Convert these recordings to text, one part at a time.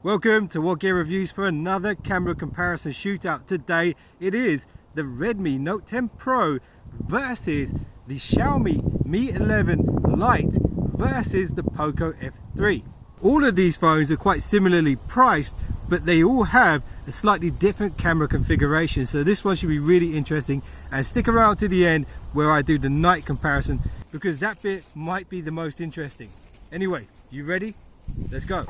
Welcome to WhatGear Reviews for another camera comparison shootout. Today it is the Redmi Note 10 Pro versus the Xiaomi Mi 11 Lite versus the Poco F3. All of these phones are quite similarly priced, but they all have a slightly different camera configuration. So this one should be really interesting, and stick around to the end where I do the night comparison, because that bit might be the most interesting. Anyway, you ready? Let's go.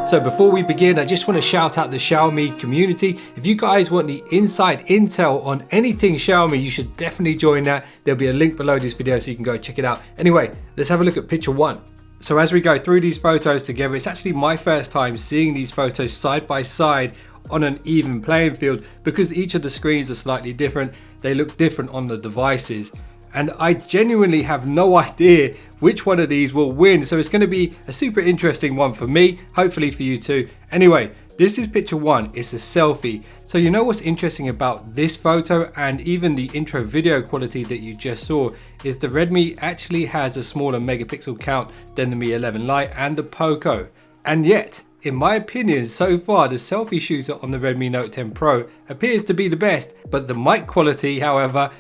So before we begin, I just want to shout out the Xiaomi community. If you guys want the inside intel on anything Xiaomi, you should definitely join that. There'll be a link below this video so you can go check it out. Anyway, let's have a look at picture one. So as we go through these photos together, it's actually my first time seeing these photos side by side on an even playing field, because each of the screens are slightly different. They look different on the devices, and I genuinely have no idea which one of these will win. So it's going to be a super interesting one for me, hopefully for you too. Anyway, this is picture one. It's a selfie. So you know what's interesting about this photo and even the intro video quality that you just saw is the Redmi actually has a smaller megapixel count than the Mi 11 Lite and the Poco. And yet, in my opinion, so far the selfie shooter on the Redmi Note 10 Pro appears to be the best, but the mic quality, however,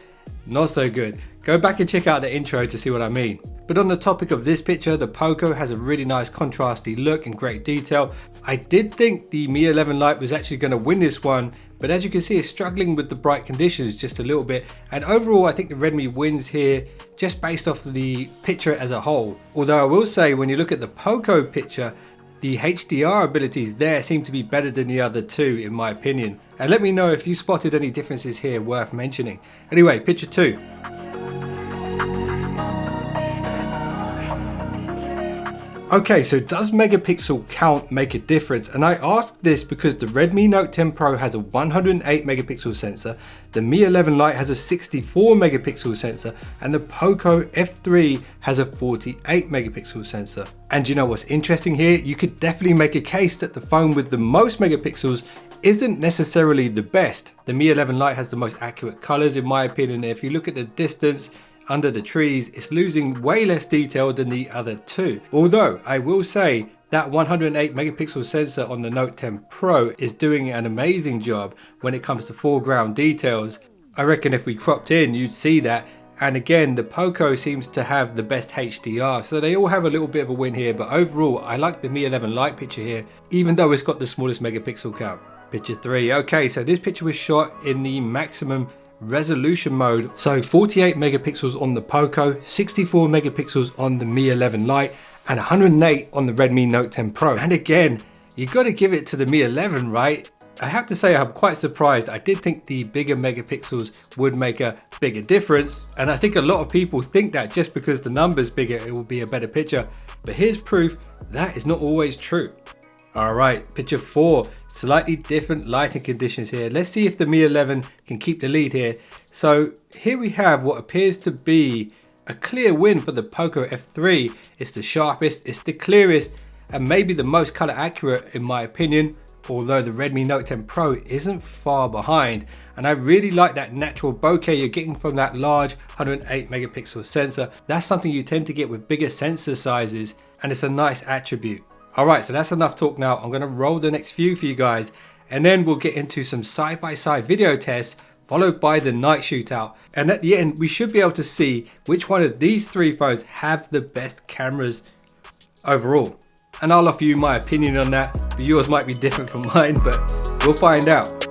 not so good. Go back and check out the intro to see what I mean. But on the topic of this picture, the Poco has a really nice contrasty look and great detail. I did think the Mi 11 Lite was actually going to win this one, but as you can see, it's struggling with the bright conditions just a little bit. And overall, I think the Redmi wins here just based off the picture as a whole. Although I will say, when you look at the Poco picture, the HDR abilities there seem to be better than the other two, in my opinion. And let me know if you spotted any differences here worth mentioning. Anyway, picture two. Okay, so does megapixel count make a difference? And I ask this because the Redmi Note 10 Pro has a 108 megapixel sensor, the Mi 11 Lite has a 64 megapixel sensor, and the Poco F3 has a 48 megapixel sensor. And you know what's interesting here? You could definitely make a case that the phone with the most megapixels isn't necessarily the best. The Mi 11 Lite has the most accurate colors, in my opinion. If you look at the distance under the trees, it's losing way less detail than the other two. Although I will say that 108 megapixel sensor on the Note 10 Pro is doing an amazing job when it comes to foreground details. I reckon if we cropped in, you'd see that. And again, the Poco seems to have the best HDR, so they all have a little bit of a win here. But overall, I like the Mi 11 Lite picture here, even though it's got the smallest megapixel count. Picture three. Okay, so this picture was shot in the maximum resolution mode, so 48 megapixels on the Poco, 64 megapixels on the Mi 11 Lite, and 108 on the Redmi Note 10 Pro. And again, you got to give it to the Mi 11, right? I have to say I'm quite surprised. I did think the bigger megapixels would make a bigger difference, and I think a lot of people think that just because the number's bigger it will be a better picture, but here's proof that is not always true. Alright, picture four, slightly different lighting conditions here. Let's see if the Mi 11 can keep the lead here. So here we have what appears to be a clear win for the Poco F3. It's the sharpest, it's the clearest, and maybe the most color accurate in my opinion, although the Redmi Note 10 Pro isn't far behind. And I really like that natural bokeh you're getting from that large 108 megapixel sensor. That's something you tend to get with bigger sensor sizes, and it's a nice attribute. Alright, so that's enough talk now. I'm going to roll the next few for you guys, and then we'll get into some side-by-side video tests, followed by the night shootout. And at the end, we should be able to see which one of these three phones have the best cameras overall. And I'll offer you my opinion on that, but yours might be different from mine, but we'll find out.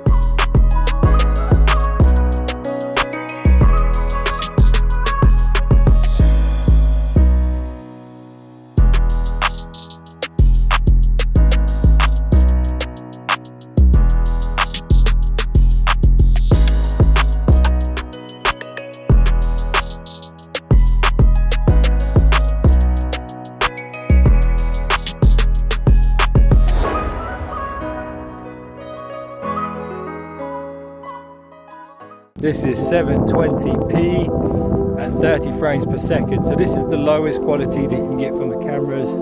This is 720p at 30 frames per second. So this is the lowest quality that you can get from the cameras.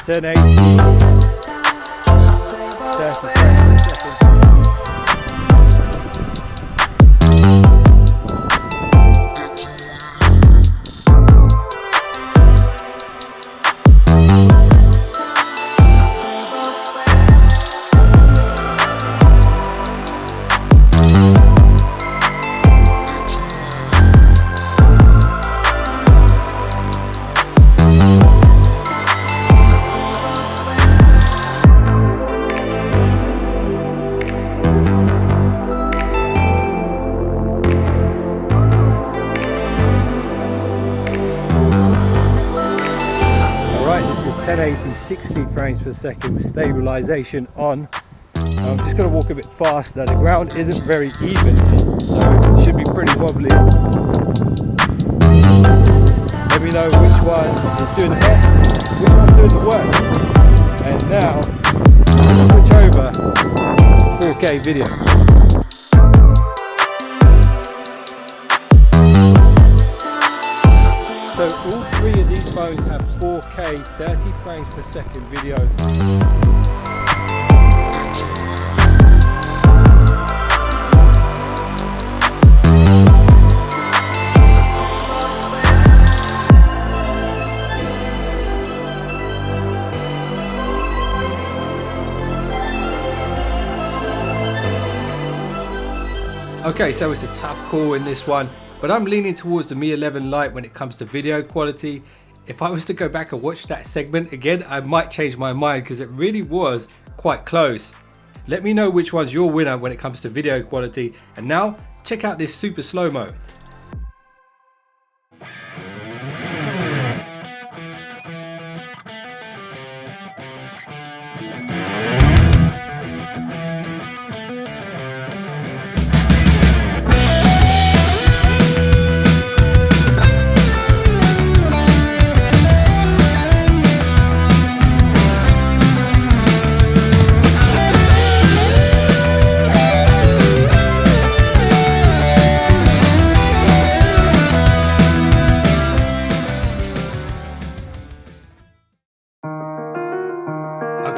1080, 30 frames per second. This is 1080 60 frames per second with stabilization on. I'm just going to walk a bit faster. The ground isn't very even, so it should be pretty wobbly. Let me know which one is doing the best, which one's doing the worst. And now, let's switch over to 4K video. So all three of these phones have 4K 30 frames per second video. Okay, so it's a tough call in this one, but I'm leaning towards the Mi 11 Lite when it comes to video quality. If I was to go back and watch that segment again, I might change my mind because it really was quite close. Let me know which one's your winner when it comes to video quality. And now, check out this super slow-mo.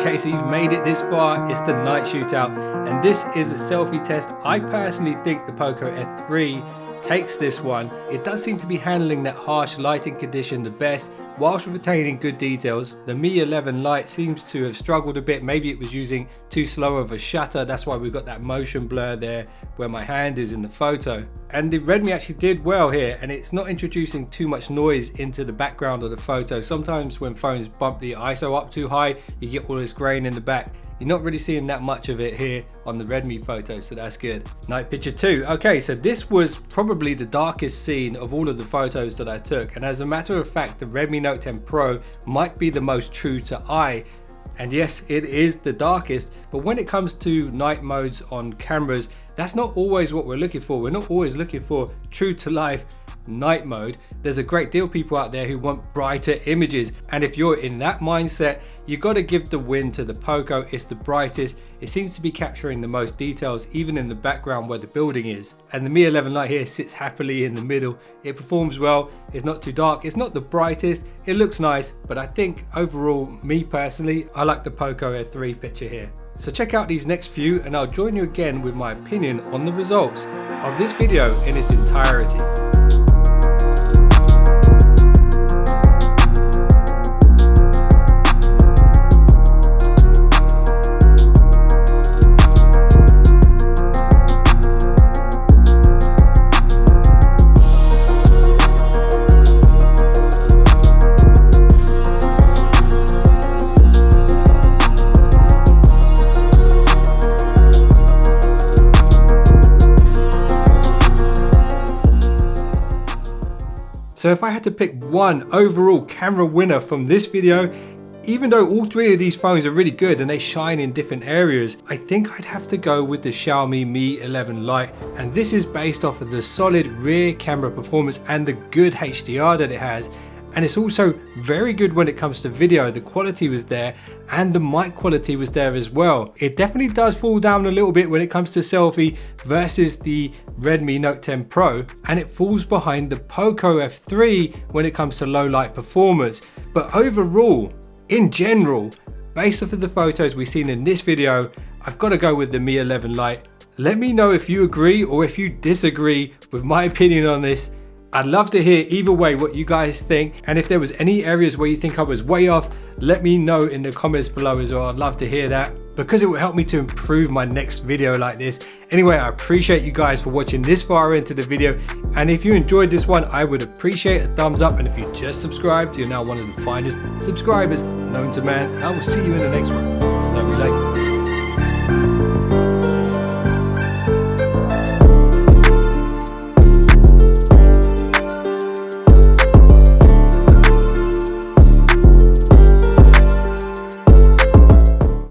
Okay, so you've made it this far. It's the night shootout, and this is a selfie test. I personally think the Poco F3 takes this one. It does seem to be handling that harsh lighting condition the best, whilst retaining good details. The Mi 11 Lite seems to have struggled a bit. Maybe it was using too slow of a shutter. That's why we've got that motion blur there where my hand is in the photo. And the Redmi actually did well here, and it's not introducing too much noise into the background of the photo. Sometimes when phones bump the ISO up too high, you get all this grain in the back. You're not really seeing that much of it here on the Redmi photo, so that's good. Night picture 2. Okay, so this was probably the darkest scene of all of the photos that I took, and as a matter of fact, the Redmi Note 10 Pro might be the most true to eye. And yes, it is the darkest, but when it comes to night modes on cameras, that's not always what we're looking for. We're not always looking for true to life night mode. There's a great deal of people out there who want brighter images, and if you're in that mindset, you got to give the win to the Poco. It's the brightest. It seems to be capturing the most details, even in the background where the building is. And the Mi 11 Lite here sits happily in the middle. It performs well. It's not too dark. It's not the brightest. It looks nice, but I think overall, me personally, I like the Poco F3 picture here. So check out these next few, and I'll join you again with my opinion on the results of this video in its entirety. So if I had to pick one overall camera winner from this video, even though all three of these phones are really good and they shine in different areas, I think I'd have to go with the Xiaomi Mi 11 Lite. And this is based off of the solid rear camera performance and the good HDR that it has. And it's also very good when it comes to video. The quality was there and the mic quality was there as well. It definitely does fall down a little bit when it comes to selfie versus the Redmi Note 10 Pro, and it falls behind the Poco F3 when it comes to low light performance. But overall, in general, based off of the photos we've seen in this video, I've got to go with the Mi 11 Lite. Let me know if you agree or if you disagree with my opinion on this. I'd love to hear either way what you guys think, and if there was any areas where you think I was way off, let me know in the comments below as well. I'd love to hear that because it will help me to improve my next video like this. Anyway, I appreciate you guys for watching this far into the video, and if you enjoyed this one, I would appreciate a thumbs up, and if you just subscribed, you're now one of the finest subscribers known to man, and I will see you in the next one. Snowy Late.